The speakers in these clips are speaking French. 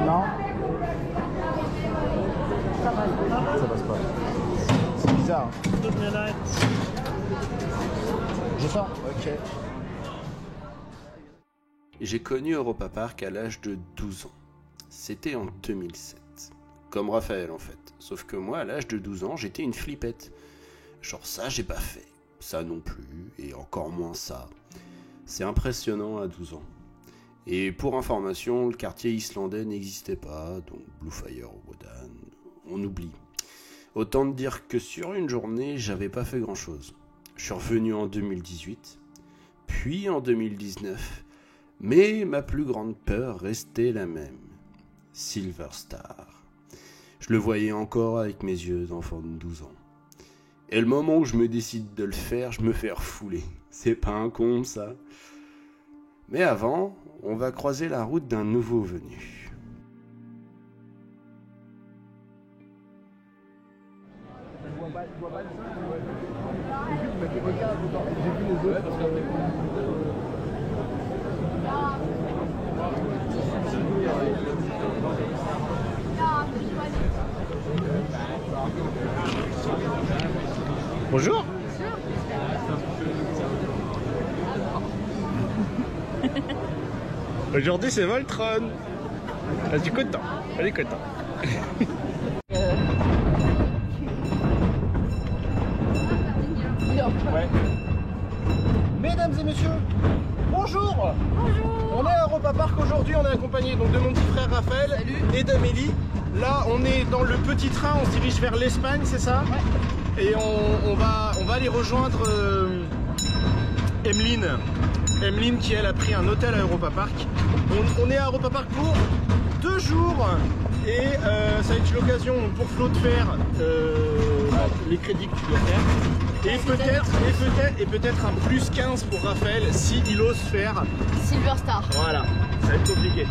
Non. Ça passe pas. C'est bizarre. Je sors. Ok. J'ai connu Europa Park à l'âge de 12 ans. C'était en 2007. Comme Raphaël en fait. Sauf que moi, à l'âge de 12 ans, j'étais une flippette. Genre ça, j'ai pas fait. Ça non plus. Et encore moins ça. C'est impressionnant à 12 ans. Et pour information, le quartier islandais n'existait pas. Donc Bluefire ou Wodan, on oublie. Autant te dire que sur une journée, j'avais pas fait grand chose. Je suis revenu en 2018. Puis en 2019. Mais ma plus grande peur restait la même. Silver Star. Je le voyais encore avec mes yeux d'enfant de 12 ans. Et le moment où je me décide de le faire, je me fais refouler. C'est pas un con, ça. Mais avant, on va croiser la route d'un nouveau venu. Bonjour. Aujourd'hui c'est Voltron. Je suis content. Elle est content. Ouais. Mesdames et messieurs, bonjour. Bonjour. On est à Europa Park aujourd'hui, on est accompagné donc de mon petit frère Raphaël. Salut. Et d'Amélie. Là on est dans le petit train, on se dirige vers l'Espagne, c'est ça? Ouais. Et on va aller rejoindre Emeline qui elle a pris un hôtel à Europa Park. On est à Europa Park pour 2 jours et ça va être l'occasion pour Flo de faire les crédits que tu dois faire. Et peut-être un plus 15 pour Raphaël si il ose faire Silver Star. Voilà, ça va être compliqué.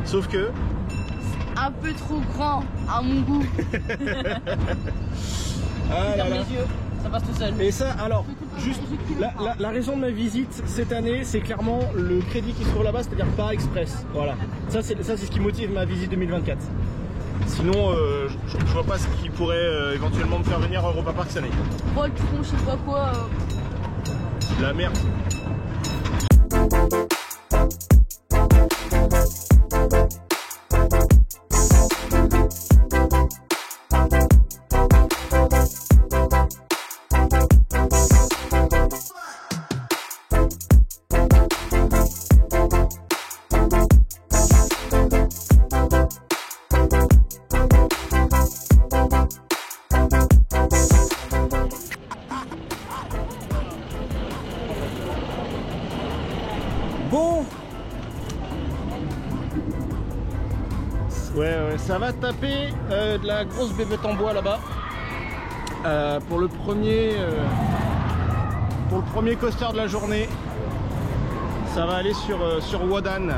Sauf que un peu trop grand à mon goût. Ah là là. Les yeux, ça passe tout seul. Et ça, alors, juste la raison de ma visite cette année, c'est clairement le crédit qui se trouve là-bas, c'est-à-dire pas express. Voilà. Ça c'est ce qui motive ma visite 2024. Sinon, je vois pas ce qui pourrait éventuellement me faire venir à Europa Park cette année. Voltron, je sais pas quoi. La merde. Bon, ouais, ça va taper de la grosse bébête en bois là-bas pour le premier coaster de la journée. Ça va aller sur Wodan.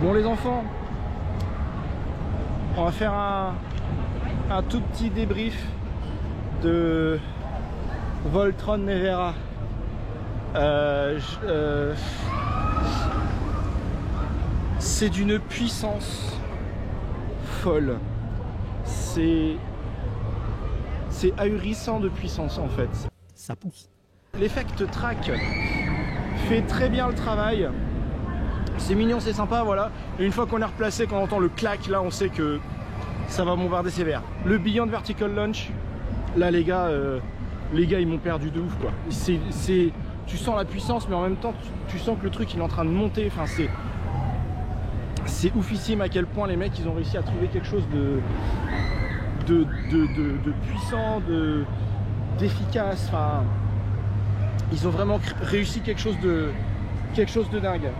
Bon les enfants, on va faire un tout petit débrief de Voltron Nevera. C'est d'une puissance folle. C'est ahurissant de puissance en fait. Ça pousse. L'effect track fait très bien le travail. C'est mignon, c'est sympa, voilà. Et une fois qu'on est replacé, quand on entend le clac, là on sait que ça va bombarder sévère. Le Beyond Vertical Launch, là les gars ils m'ont perdu de ouf quoi. Tu sens la puissance, mais en même temps tu sens que le truc il est en train de monter. Enfin c'est oufissime à quel point les mecs ils ont réussi à trouver quelque chose de puissant, d'efficace. Enfin, ils ont vraiment réussi quelque chose de dingue.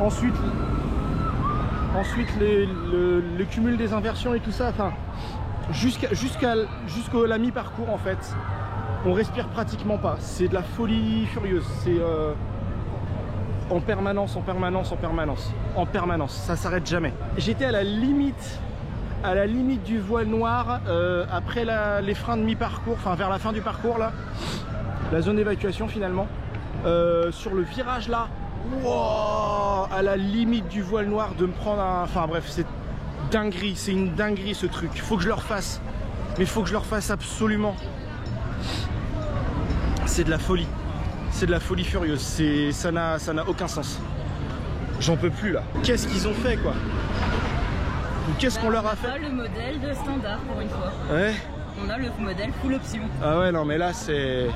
Ensuite le cumul des inversions et tout ça, enfin jusqu'au la mi-parcours en fait, on respire pratiquement pas. C'est de la folie furieuse. C'est en permanence, ça s'arrête jamais. J'étais à la limite du voile noir après les freins de mi-parcours, enfin vers la fin du parcours là, la zone d'évacuation finalement. Sur le virage là, wow, à la limite du voile noir de me prendre un... Enfin bref, c'est dinguerie, c'est une dinguerie ce truc. Faut que je le refasse, mais faut que je le refasse absolument. C'est de la folie. C'est de la folie furieuse, ça n'a aucun sens. J'en peux plus là. Qu'est-ce qu'ils ont fait quoi? Qu'est-ce qu'on leur a fait? On a le modèle de standard pour une fois. Ouais. On a le modèle full option. Ah ouais non mais là c'est...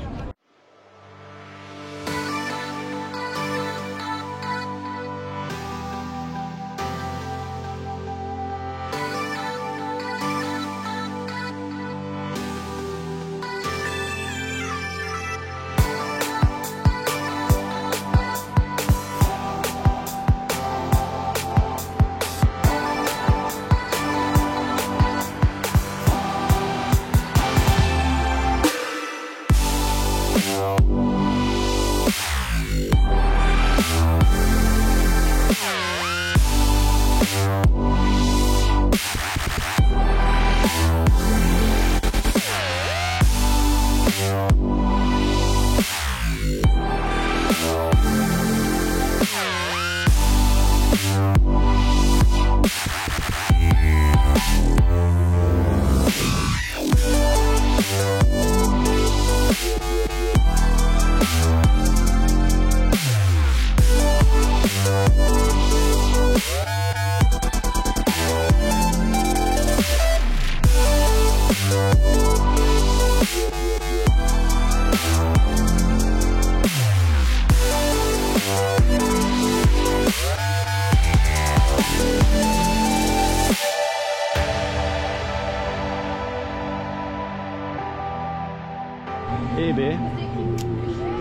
Eh ben,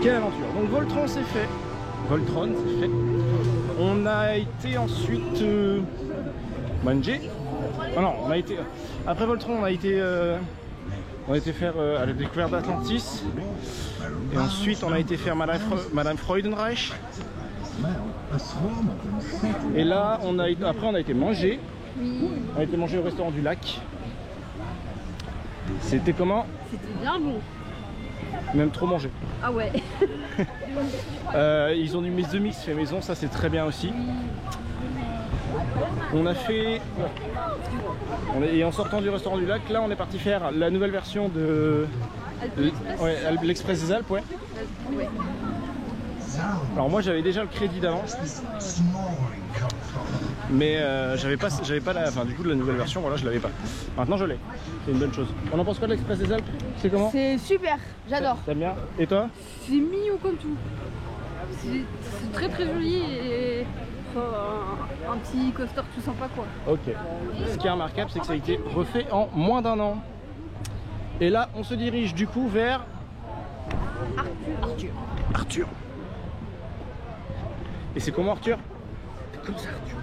quelle aventure. Donc Voltron c'est fait. On a été ensuite manger. Oh non, on a été après Voltron, on a été faire à la découverte d'Atlantis. Et ensuite on a été faire Madame Freudenreich. Et là après on a été manger. On a été manger au restaurant du lac. C'était comment? C'était bien bon. Même trop manger. Ah ouais. Ils ont du The Mix fait maison, ça c'est très bien aussi. On a fait... Et en sortant du restaurant du lac, là on est parti faire la nouvelle version de... l'Express des Alpes, ouais. Alors moi j'avais déjà le crédit d'avance. Mais j'avais pas la... Enfin du coup de la nouvelle version, voilà, je l'avais pas. Maintenant je l'ai. C'est une bonne chose. On en pense quoi de l'Express des Alpes? C'est comment? C'est super, j'adore. T'aimes bien? Et toi? C'est mignon comme tout. C'est très très joli et un petit coaster tout sympa quoi. Ok. Ce qui est remarquable, c'est que ça a été refait en moins d'un an. Et là, on se dirige du coup vers... Arthur. Et c'est comment Arthur? C'est comme ça Arthur.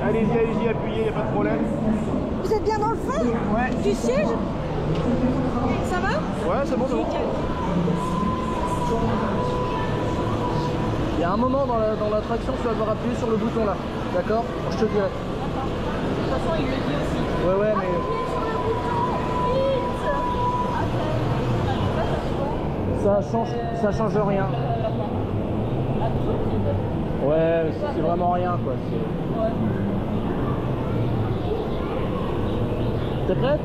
Allez-y, appuyez, y a pas de problème. Vous êtes bien dans le fond? Ouais. Du siège? Ça va? Ouais, c'est bon, c'est bon. un moment dans l'attraction, tu vas devoir appuyer sur le bouton là. D'accord? Je te dirai. De toute façon, il le dit aussi. Ouais, ouais, mais. Appuyez sur le bouton, vite. Ça change rien. Ouais, c'est vraiment rien quoi. T'es prête?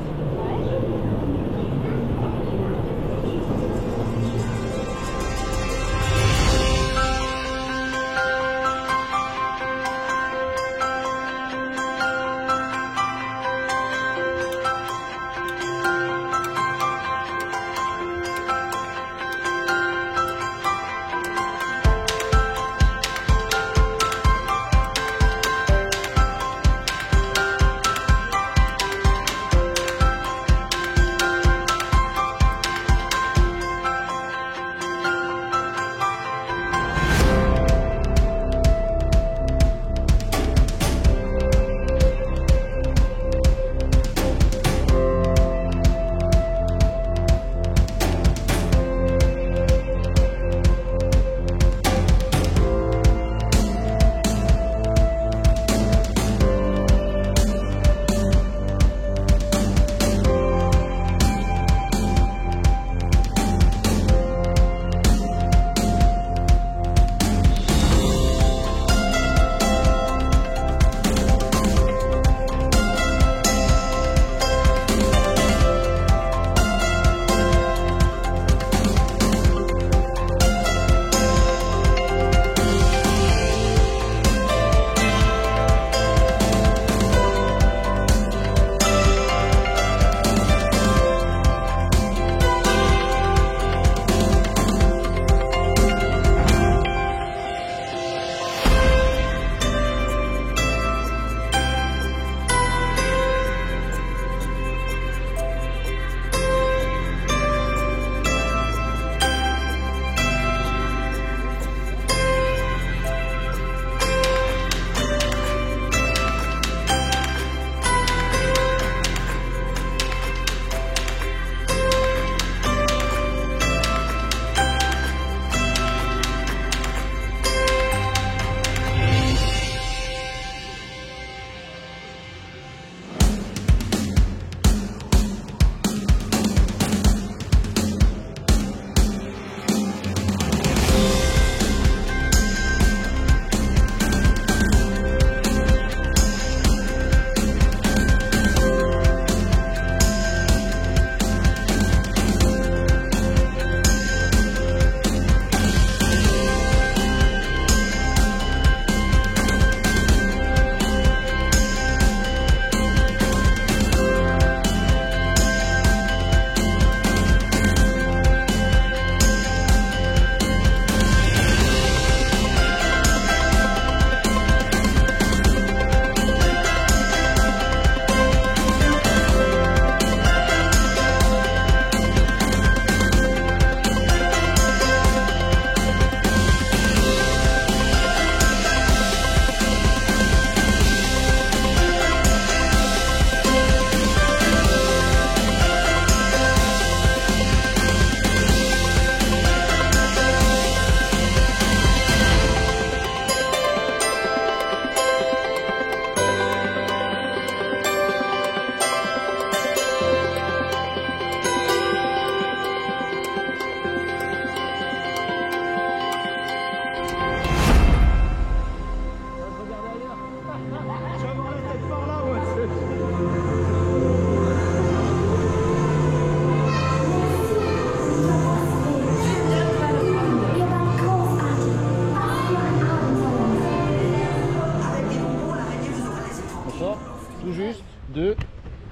tout juste de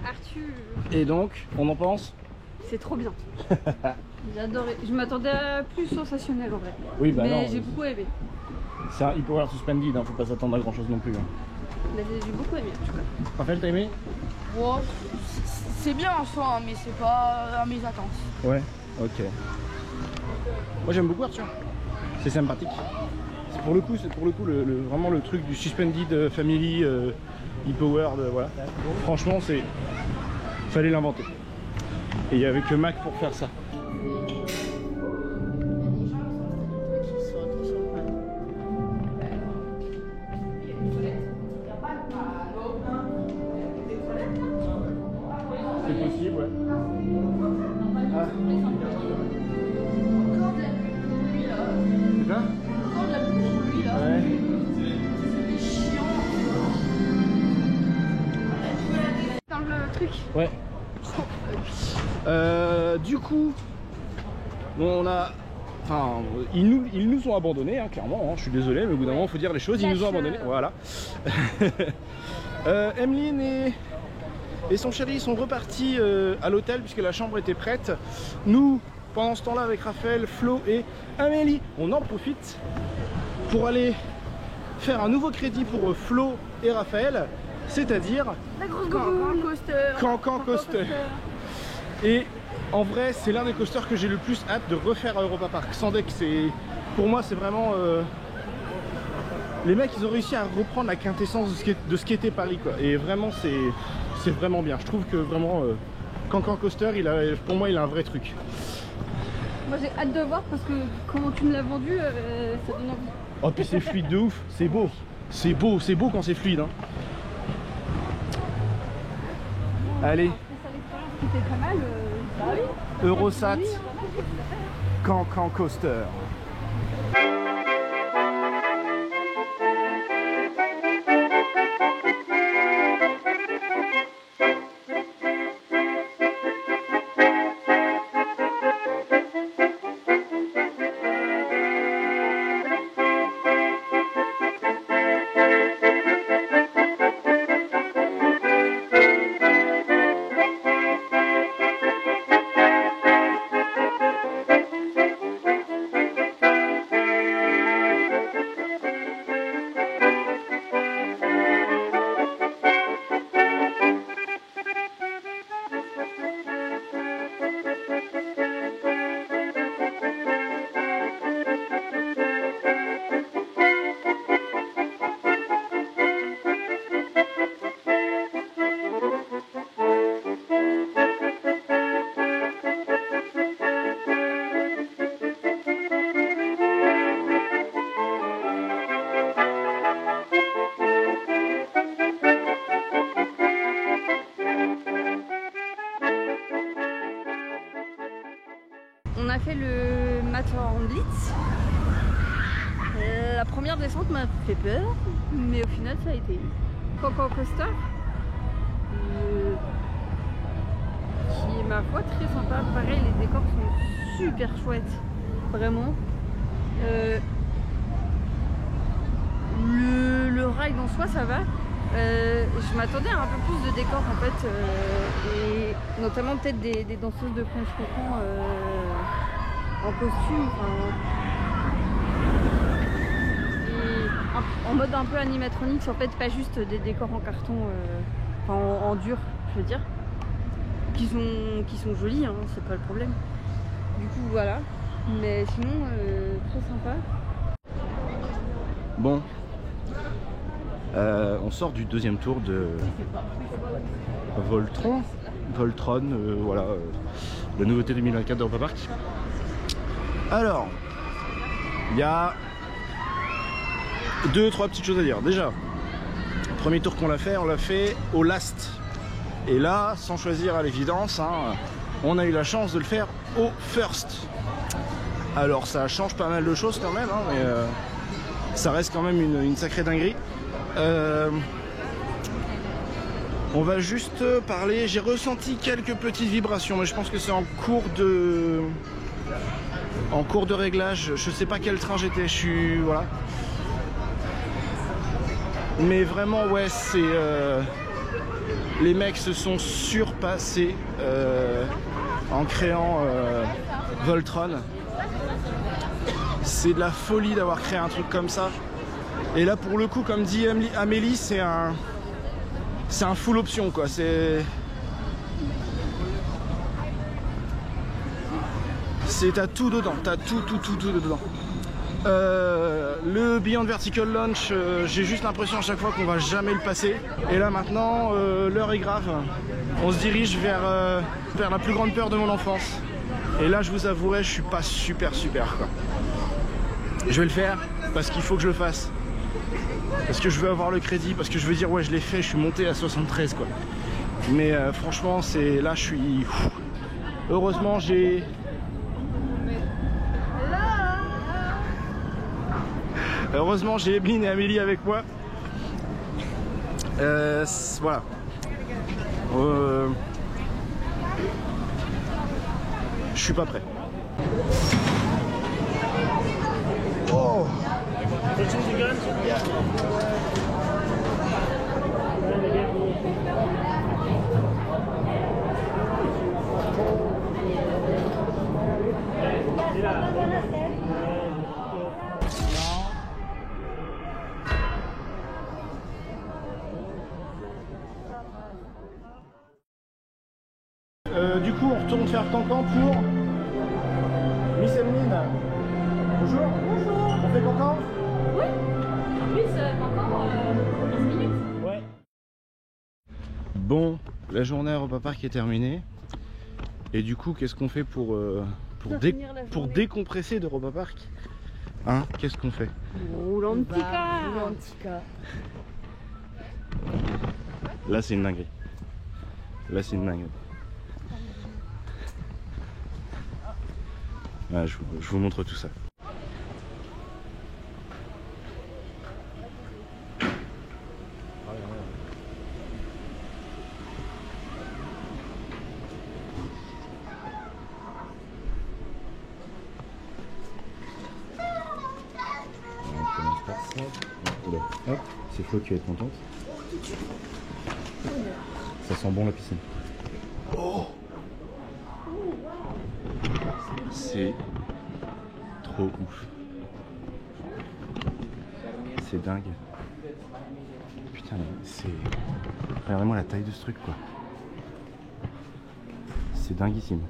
Arthur. Et donc, on en pense? C'est trop bien. J'ai adoré. Je m'attendais à plus sensationnel en vrai. Oui, bah non. Mais j'ai beaucoup aimé. C'est un Hyper Suspended, hein, faut pas s'attendre à grand chose non plus. Hein. Mais j'ai beaucoup aimé en tout cas. Raphaël, t'as aimé? Wow, c'est bien en soi, hein, mais c'est pas à mes attentes. Ouais, ok. Moi j'aime beaucoup Arthur. C'est sympathique. C'est pour le coup, vraiment le truc du Suspended Family e-powered, voilà. Franchement, fallait l'inventer. Et il n'y avait que Mac pour faire ça. truc. Ouais. Du coup, bon, on a... Enfin, ils nous ont abandonnés, hein, clairement, hein, je suis désolé, mais au bout d'un moment, il faut dire les choses, ils nous ont abandonnés, voilà. Emeline et son chéri sont repartis à l'hôtel puisque la chambre était prête. Nous, pendant ce temps-là, avec Raphaël, Flo et Amélie, on en profite pour aller faire un nouveau crédit pour Flo et Raphaël, c'est-à-dire La grosse Cancan coaster. Cancan Coaster. Et en vrai, c'est l'un des coasters que j'ai le plus hâte de refaire à Europa Park. Sans deck, pour moi, c'est vraiment... Les mecs, ils ont réussi à reprendre la quintessence de ce qu'était Paris, quoi. Et vraiment, c'est vraiment bien. Je trouve que vraiment, Cancan Coaster, pour moi, il a un vrai truc. Moi j'ai hâte de voir parce que comment tu me l'as vendu, ça donne envie. Oh, puis c'est fluide de ouf, c'est beau. C'est beau quand c'est fluide, hein. Allez. C'est l'expérience qui était très mal. Bah oui. Eurosat, Cancan Coaster. On a fait le Matterhorn Blitz. La première descente m'a fait peur, mais au final ça a été Cancan Coaster, qui est ma foi très sympa. Pareil, les décors sont super chouettes, vraiment. Le ride en soi ça va. Je m'attendais à un peu plus de décors en fait, et notamment peut-être des danseuses de French Cancan en costume, et en mode un peu animatronics en fait, pas juste des décors en carton, en dur je veux dire, qui sont jolis, hein, c'est pas le problème. Du coup voilà, mais sinon très sympa. Bon. On sort du deuxième tour de Voltron, voilà, la nouveauté 2024 d'Europa Park. Alors, il y a 2-3 petites choses à dire. Déjà, premier tour qu'on l'a fait, on l'a fait au last. Et là, sans choisir à l'évidence, hein, on a eu la chance de le faire au first. Alors ça change pas mal de choses quand même, hein, mais ça reste quand même une sacrée dinguerie. On va juste parler, j'ai ressenti quelques petites vibrations, mais je pense que c'est en cours de réglage. Je sais pas quel train j'étais, voilà. Mais vraiment ouais, c'est les mecs se sont surpassés en créant Voltron. C'est de la folie d'avoir créé un truc comme ça. Et là pour le coup, comme dit Amélie, c'est un full option quoi. T'as tout dedans, t'as tout dedans. Le Beyond Vertical Launch, j'ai juste l'impression à chaque fois qu'on va jamais le passer. Et là maintenant, l'heure est grave. On se dirige vers la plus grande peur de mon enfance. Et là je vous avouerai, je suis pas super quoi. Je vais le faire parce qu'il faut que je le fasse. Parce que je veux avoir le crédit, parce que je veux dire ouais je l'ai fait, je suis monté à 73 quoi. Mais franchement c'est là je suis. Heureusement j'ai. Heureusement j'ai Emeline et Amélie avec moi. Voilà. Je suis pas prêt. Oh. Du coup, on retourne faire cancan pour Miss Emeline. Bonjour. Bonjour. On fait cancan? Oui. Plus encore 15 minutes. Ouais. Bon, la journée à Europa Park est terminée. Et du coup, qu'est-ce qu'on fait pour décompresser d'Europa Park? Hein? Qu'est-ce qu'on fait? Roulantica. Là, c'est une dinguerie. Là, c'est une dinguerie. Ah, je vous montre tout ça. On commence par ça. Oula. Hop, c'est Flo qui va être contente. Ça sent bon la piscine. Oh, c'est trop ouf. C'est dingue. Putain, c'est... Regardez-moi la taille de ce truc, quoi. C'est dinguissime.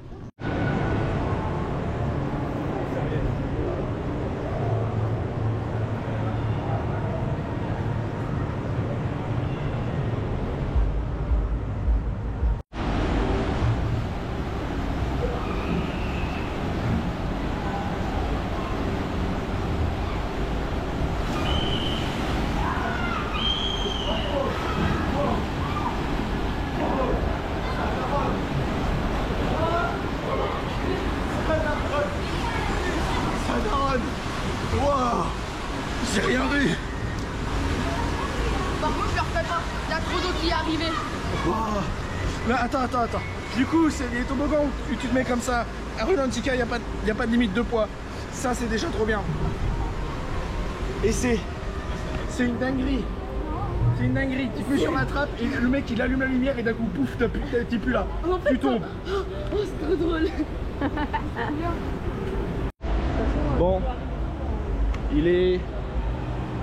Waouh, j'ai rien vu. Par contre, je le refais pas. Il y a trop d'eau qui est arrivée. Waouh. Mais attends. Du coup, c'est les toboggans où tu te mets comme ça. À Rulantica, il n'y a pas de limite de poids. Ça, c'est déjà trop bien. Et c'est une dinguerie. C'est une dinguerie. Tu peux sur la trappe et le mec il allume la lumière et d'un coup, pouf, t'es plus là. En fait, tu tombes. Oh, c'est trop drôle. Bon, il est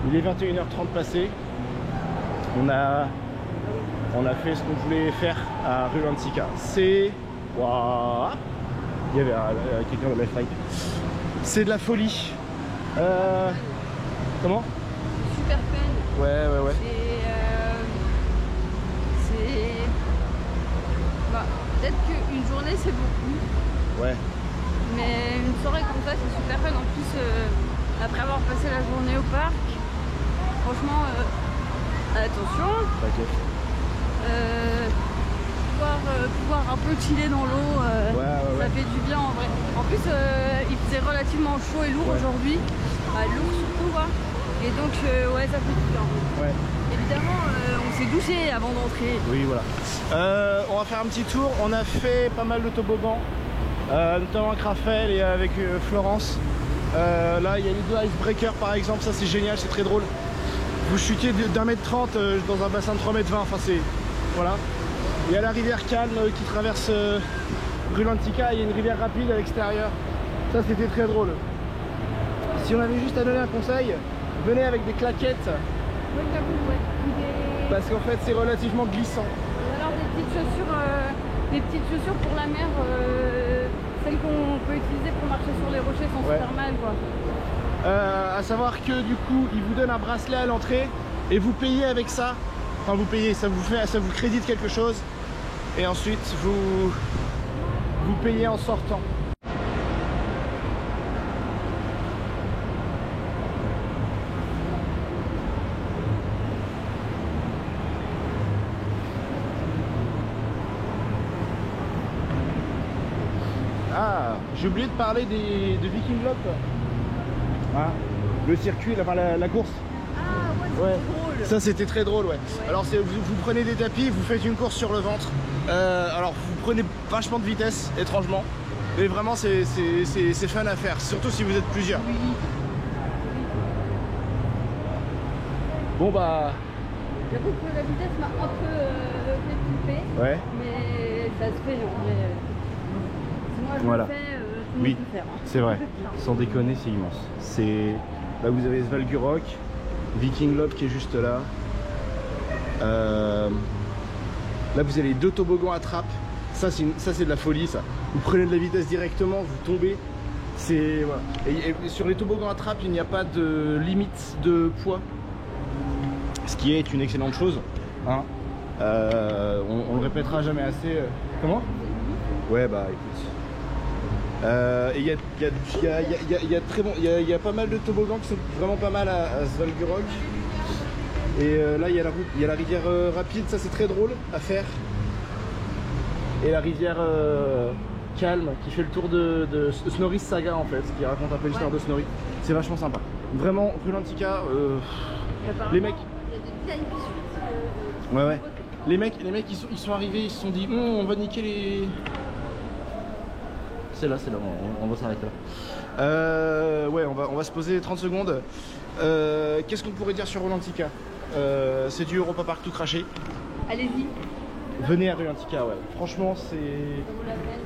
21h30 passé. On a fait ce qu'on voulait faire à Rulantica. C'est... Waouh. Il y avait quelqu'un de left right. C'est de la folie. Comment? Super fun. Ouais. C'est... Bah, peut-être qu'une journée c'est beaucoup. Ouais. Mais une soirée comme ça c'est super fun. En plus, après avoir passé la journée au parc, franchement, attention. T'inquiète. Pouvoir un peu chiller dans l'eau, ouais. ça fait du bien en vrai. En plus, il faisait relativement chaud et lourd aujourd'hui. Lourd surtout, quoi. Et donc, ouais, ça fait du bien. Ouais. Évidemment, on s'est douché avant d'entrer. Oui, voilà. On va faire un petit tour. On a fait pas mal de toboggans, notamment avec Raphaël et avec Florence. Là, il y a les deux icebreakers par exemple. Ça, c'est génial, c'est très drôle. Vous chutez d'1m30 dans un bassin de 3m20. Enfin, c'est... Voilà. Il y a la rivière Calme qui traverse Rulantica. Il y a une rivière rapide à l'extérieur. Ça, c'était très drôle. Si on avait juste à donner un conseil, venez avec des claquettes. Oui, j'avoue, ouais. Parce qu'en fait, c'est relativement glissant. Ou alors des petites chaussures pour la mer, celles qu'on peut utiliser pour marcher sur les rochers sans se faire mal, quoi. À savoir que du coup, ils vous donnent un bracelet à l'entrée et vous payez avec ça. Enfin, vous payez, ça vous crédite quelque chose. Et ensuite, vous payez en sortant. Ah, j'ai oublié de parler de Viking Loop. Ah, le circuit, enfin la course. Ah ouais, Ouais. Ça c'était très drôle, ouais. Alors vous prenez des tapis, vous faites une course sur le ventre. Alors vous prenez vachement de vitesse, étrangement. Mais vraiment c'est fun à faire, surtout si vous êtes plusieurs. Bon bah... J'avoue que la vitesse m'a un peu fait flipper. Ouais. Mais ça se fait, hein. Mais, si moi je Voilà. le fais, tout le Oui, monde peut le faire. Hein. c'est vrai. Sans déconner, c'est immense. Là vous avez Svalgurok, Viking Lob qui est juste là. Là vous avez les 2 toboggans à trappe. Ça c'est de la folie ça. Vous prenez de la vitesse directement, vous tombez. Voilà. Et sur les toboggans à trappe, il n'y a pas de limite de poids. Ce qui est une excellente chose. Hein. On le répétera jamais assez. Comment? Ouais bah écoute. Et il y a pas mal de toboggans qui sont vraiment pas mal à Svalgurok. Et là il y a la rivière rapide, ça c'est très drôle à faire. Et la rivière calme qui fait le tour de Snorri's Saga en fait, qui raconte un peu l'histoire de Snorri. C'est vachement sympa. Vraiment, Rulantica, les mecs. Il y a des vieilles suites. Ouais. Les mecs ils sont arrivés, ils se sont dit on va niquer les... C'est là, on va s'arrêter là. Ouais, on va se poser 30 secondes. Qu'est-ce qu'on pourrait dire sur Rulantica? C'est du Europa Park tout craché. Allez-y. Venez à Rulantica, ouais. Franchement, c'est... Ça vaut la peine.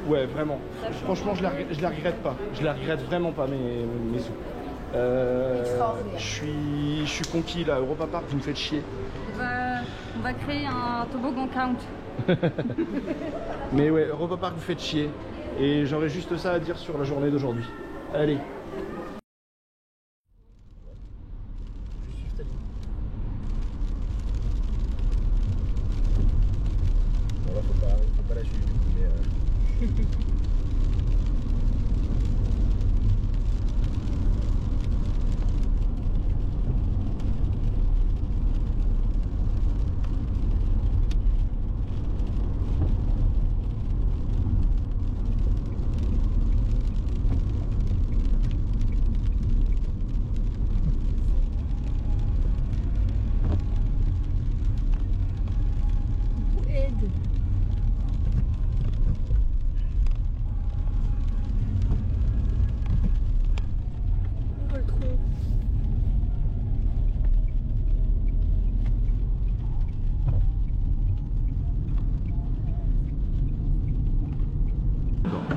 Ouais, vraiment. Franchement, je la regrette pas. Je la regrette vraiment pas, mes sous. Je suis conquis là, Europa Park, vous me faites chier. On va créer un toboggan count. Mais ouais, Europa Park, vous faites chier. Et j'aurais juste ça à dire sur la journée d'aujourd'hui. Allez. Bon là, faut pas la suivre du coup, mais...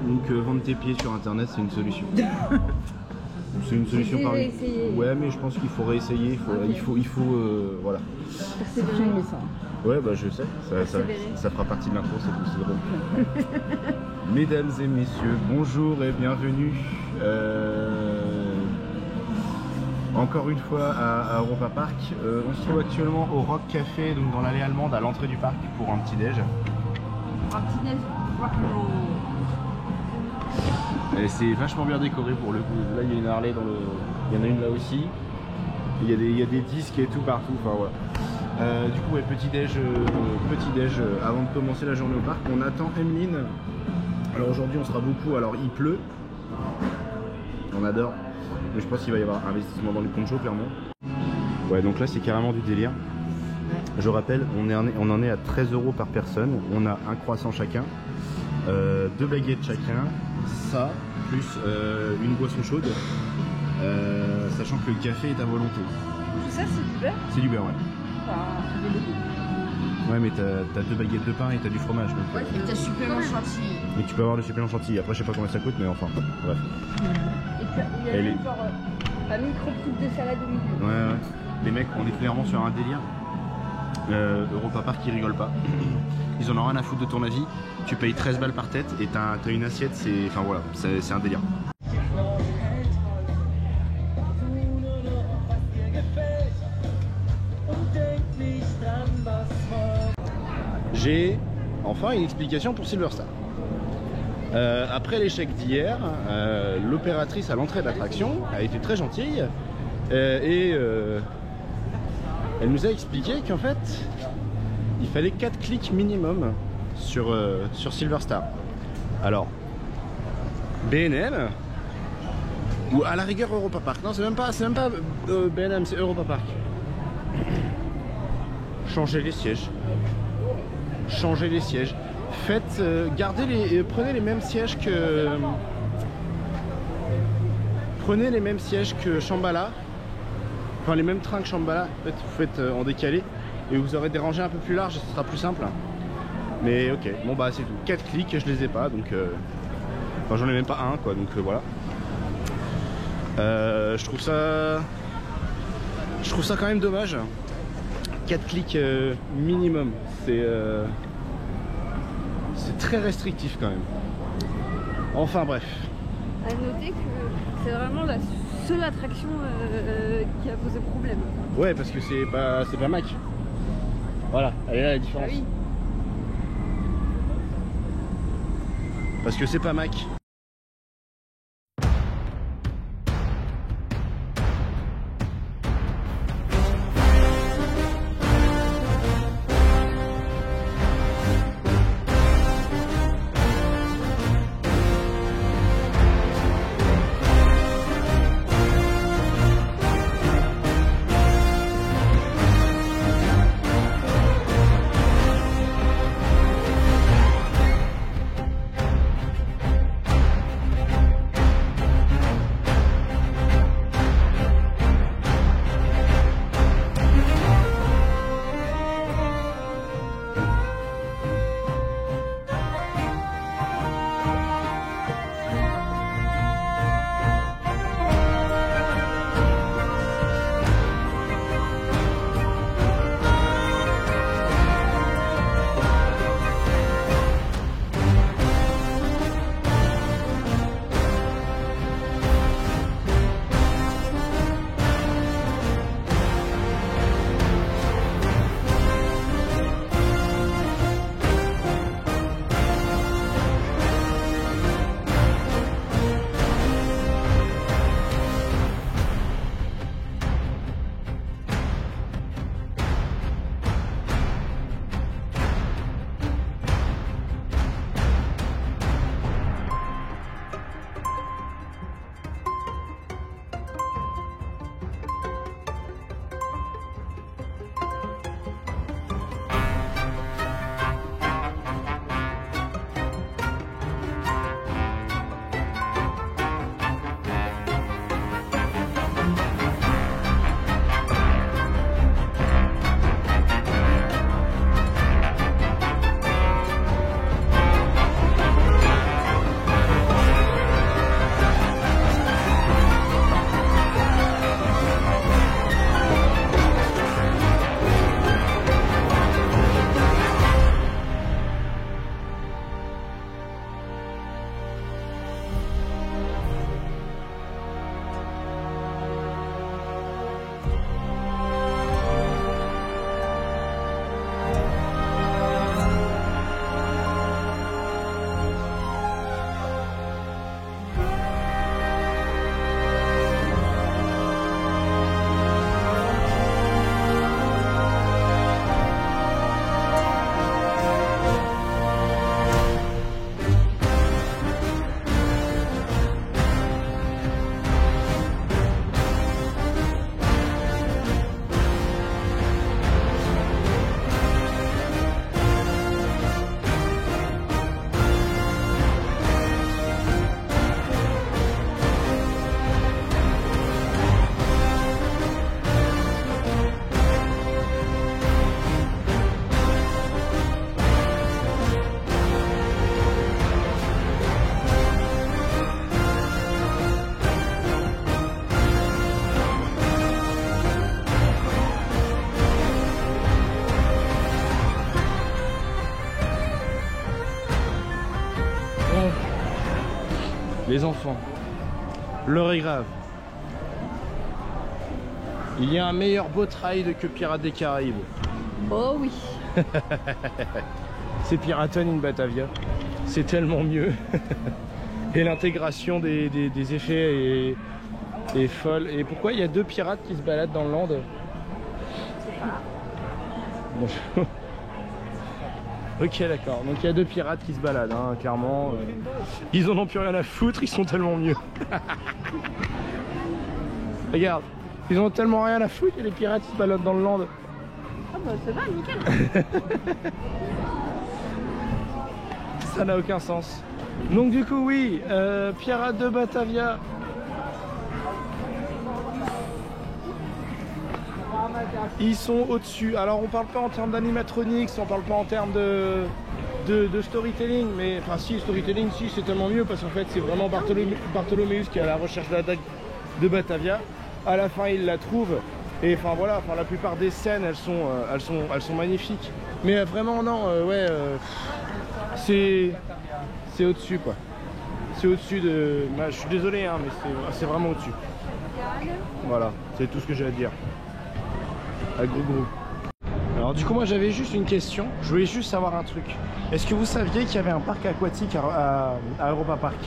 Donc vendre tes pieds sur internet c'est une solution. C'est une solution par... Ouais mais je pense qu'il faut réessayer, il faut voilà. Persévérer. Ouais bah je sais, ça fera partie de l'intro, c'est drôle. Mesdames et messieurs, bonjour et bienvenue encore une fois à Europa Park. On se trouve actuellement au Rock Café, donc dans l'allée allemande à l'entrée du parc pour un petit déj. Un petit déj. Et c'est vachement bien décoré pour le coup. Là il y a une Harley il y en a une là aussi. Il y a des disques et tout partout. Enfin voilà. Du coup ouais, petit déj avant de commencer la journée au parc. On attend Emeline. Alors aujourd'hui on sera beaucoup. Alors il pleut. On adore. Mais je pense qu'il va y avoir investissement dans les ponchos clairement. Ouais donc là c'est carrément du délire. Je rappelle, on en est à 13 € par personne. On a un croissant chacun. 2 baguettes chacun, ça, plus une boisson chaude, sachant que le café est à volonté. Tout ça, c'est du beurre? C'est du beurre, ouais. Enfin, des légumes. Ouais, mais t'as 2 baguettes de pain et t'as du fromage. Donc, Ouais, et t'as supplément chantilly. et tu peux avoir le supplément chantilly. Après, je sais pas combien ça coûte, mais enfin, bref. Et puis il y a Elle même est- genre un micro-coupe de salade au milieu. Ouais. Les mecs, on est clairement sur un délire. Europa Park, ils rigolent pas. Ils en ont rien à foutre de ton avis. Tu payes 13 balles par tête et t'as une assiette, enfin voilà, c'est un délire. J'ai enfin une explication pour Silverstar. Après l'échec d'hier, l'opératrice à l'entrée de l'attraction a été très gentille et elle nous a expliqué qu'en fait il fallait 4 clics minimum sur Silverstar. Alors BNM ou à la rigueur Europa Park. Non, c'est même pas BNM, c'est Europa Park. changez les sièges. Changez les sièges. Faites, gardez prenez les mêmes sièges que... Prenez les mêmes sièges que Shambhala. Enfin les mêmes trains que Shambhala. En fait, vous faites en décalé. Et vous aurez des rangées un peu plus larges, ce sera plus simple. Mais ok, bon bah c'est tout. 4 clics, je les ai pas, donc... Enfin j'en ai même pas un quoi, donc voilà. Je trouve ça quand même dommage. 4 clics minimum, c'est très restrictif quand même. Enfin bref. À noter que c'est vraiment la seule attraction qui a posé problème. Ouais, parce que c'est pas Mac. Voilà, elle est là la différence. Ah oui. Parce que c'est pas Mac. Les enfants, l'heure est grave. Il y a un meilleur boat ride que Pirates des Caraïbes. Oh oui. C'est Piraten in Batavia. C'est tellement mieux. Et l'intégration des effets est folle. Et pourquoi il y a 2 pirates qui se baladent dans le land? Bonjour. Ok, d'accord. Donc il y a 2 pirates qui se baladent, hein, clairement. Ils en ont plus rien à foutre, ils sont tellement mieux. Regarde, ils ont tellement rien à foutre que les pirates qui se baladent dans le land. Ah bah ça va, nickel. Ça n'a aucun sens. Donc du coup oui, Pirate de Batavia. Ils sont au-dessus. Alors on parle pas en termes d'animatronics, on parle pas en termes de storytelling, mais enfin si, storytelling si, c'est tellement mieux parce qu'en fait c'est vraiment Bartholoméus qui est à la recherche de la dague de Batavia. À la fin il la trouve et enfin voilà, enfin, la plupart des scènes elles sont magnifiques. Mais vraiment non, c'est au-dessus quoi. C'est au-dessus de... Bah, je suis désolé hein, mais c'est vraiment au-dessus. Voilà, c'est tout ce que j'ai à dire. À gros. Alors du coup moi j'avais juste une question, je voulais juste savoir un truc. Est-ce que vous saviez qu'il y avait un parc aquatique à Europa Park?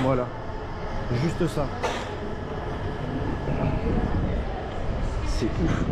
Voilà, juste ça. C'est ouf.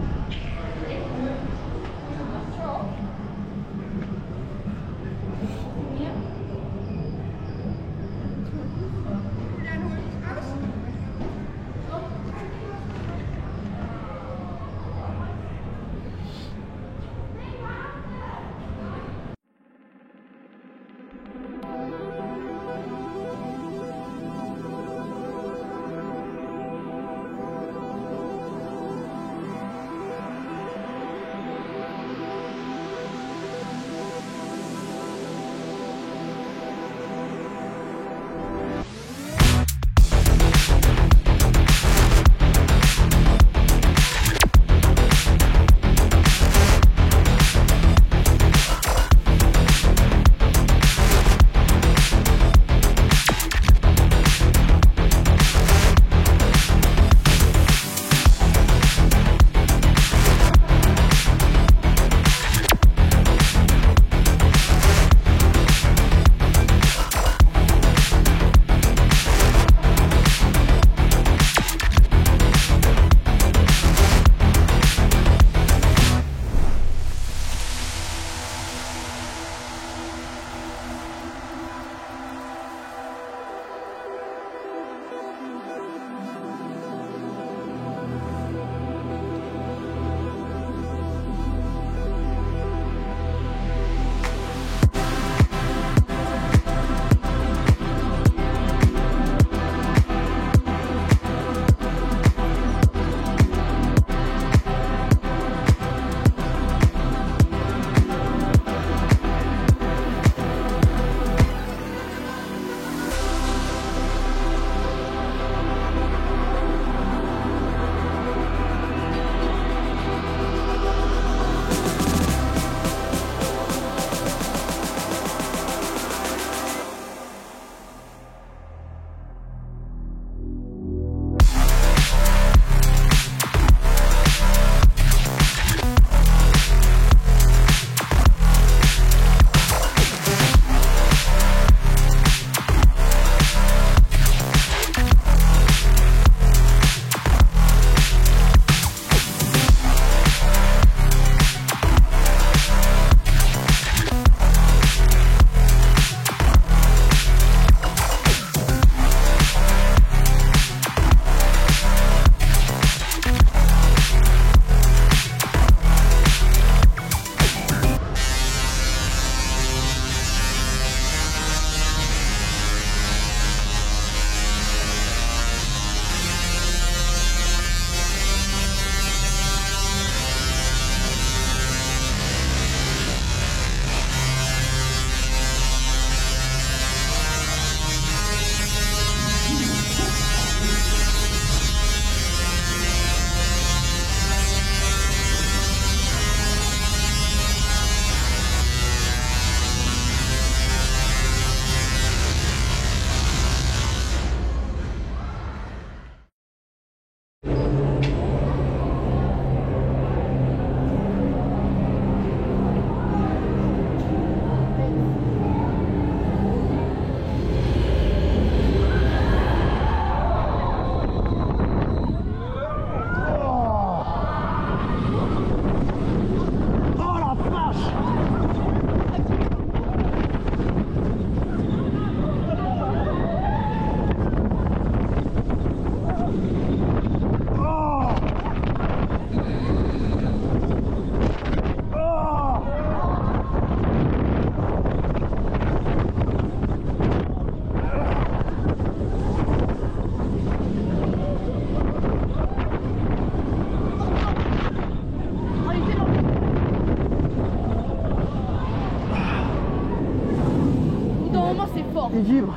Il vibre.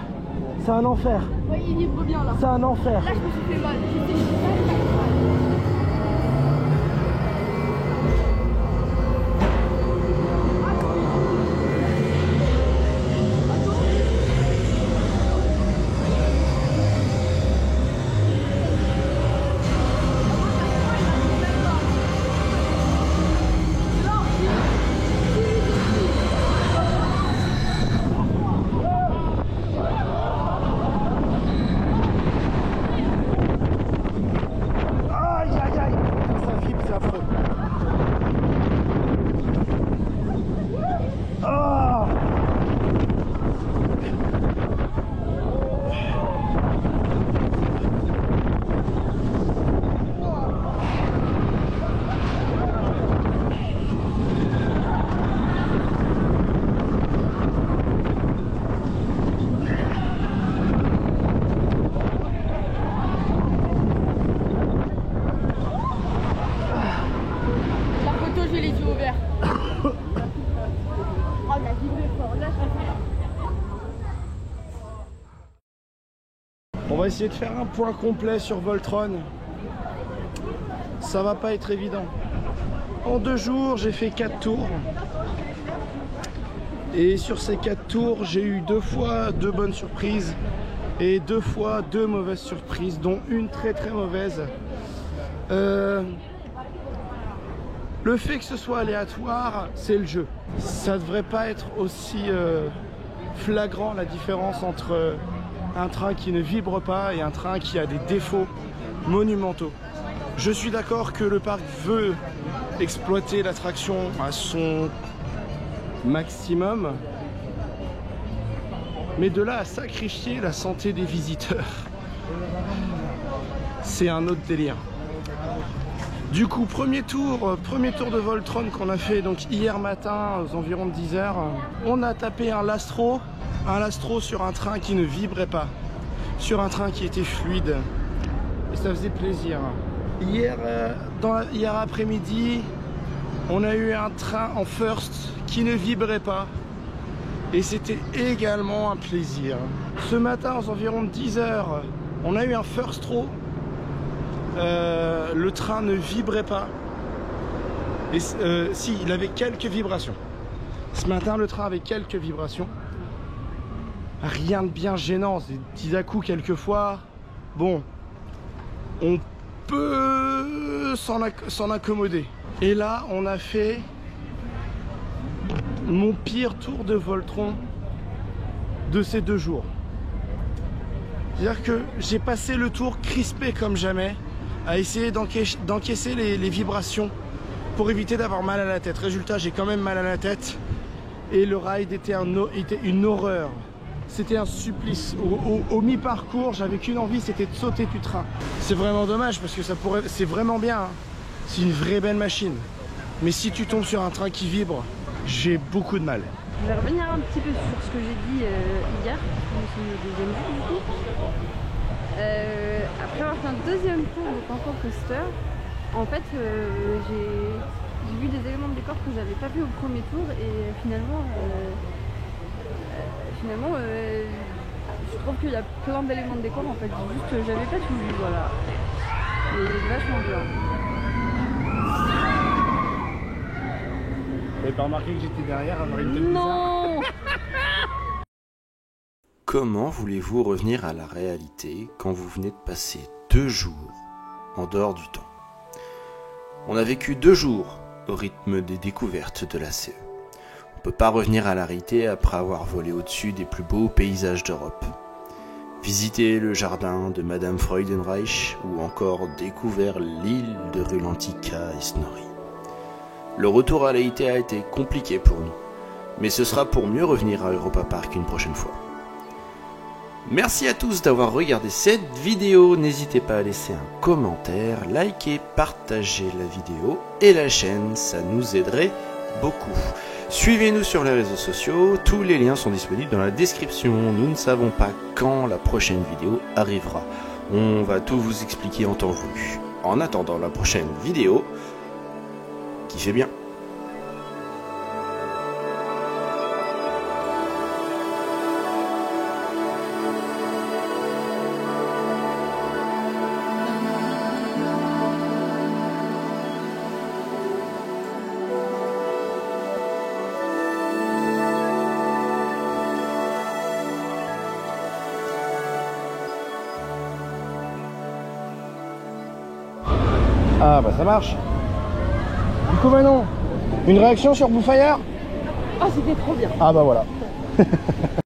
C'est un enfer. Ouais, il vibre bien là. C'est un enfer. Là, je me suis fait mal. J'étais chez ça, il m'a fait mal. On va essayer de faire un point complet sur Voltron. Ça va pas être évident. En 2 jours, j'ai fait 4 tours. Et sur ces 4 tours, j'ai eu 2 fois 2 bonnes surprises et 2 fois 2 mauvaises surprises, dont une très très mauvaise. Le fait que ce soit aléatoire, c'est le jeu. Ça devrait pas être aussi flagrant la différence entre un train qui ne vibre pas et un train qui a des défauts monumentaux. Je suis d'accord que le parc veut exploiter l'attraction à son maximum, mais de là à sacrifier la santé des visiteurs, c'est un autre délire. Du coup, premier tour de Voltron qu'on a fait donc hier matin aux environs de 10h. On a tapé un lastro sur un train qui ne vibrait pas, sur un train qui était fluide, et ça faisait plaisir. Hier après-midi, on a eu un train en first qui ne vibrait pas, et c'était également un plaisir. Ce matin aux environs de 10h, on a eu un first row. Le train ne vibrait pas. Et si, il avait quelques vibrations. Ce matin, le train avait quelques vibrations. Rien de bien gênant, c'est des petits à-coups quelquefois. Bon, on peut s'en accommoder. Et là, on a fait mon pire tour de Voltron de ces 2 jours. C'est-à-dire que j'ai passé le tour crispé comme jamais, à essayer d'encaisser les vibrations pour éviter d'avoir mal à la tête. Résultat, j'ai quand même mal à la tête et le ride était une horreur. C'était un supplice. Au mi-parcours, j'avais qu'une envie, c'était de sauter du train. C'est vraiment dommage parce que c'est vraiment bien, hein. C'est une vraie belle machine. Mais si tu tombes sur un train qui vibre, j'ai beaucoup de mal. Je vais revenir un petit peu sur ce que j'ai dit hier, c'est le deuxième jour du coup. Après avoir fait un deuxième tour de Concours Coaster, en fait j'ai vu des éléments de décor que j'avais pas vu au premier tour et finalement je trouve qu'il y a plein d'éléments de décor en fait, juste j'avais pas tout vu, voilà. Et vachement bien. Vous avez pas remarqué que j'étais derrière avoir une tête bizarre? Non. Comment voulez-vous revenir à la réalité quand vous venez de passer 2 jours en dehors du temps? On a vécu 2 jours au rythme des découvertes de la CE. On peut pas revenir à la réalité après avoir volé au-dessus des plus beaux paysages d'Europe. Visiter le jardin de Madame Freudenreich ou encore découvert l'île de Rulantica et Snorri. Le retour à la réalité a été compliqué pour nous, mais ce sera pour mieux revenir à Europa Park une prochaine fois. Merci à tous d'avoir regardé cette vidéo, n'hésitez pas à laisser un commentaire, liker, partager la vidéo et la chaîne, ça nous aiderait beaucoup. Suivez-nous sur les réseaux sociaux, tous les liens sont disponibles dans la description, nous ne savons pas quand la prochaine vidéo arrivera. On va tout vous expliquer en temps voulu. En attendant la prochaine vidéo, kiffez bien. Ah bah ça marche. Du coup Manon, une réaction sur Bouffailleur? Ah, c'était trop bien. Ah bah voilà.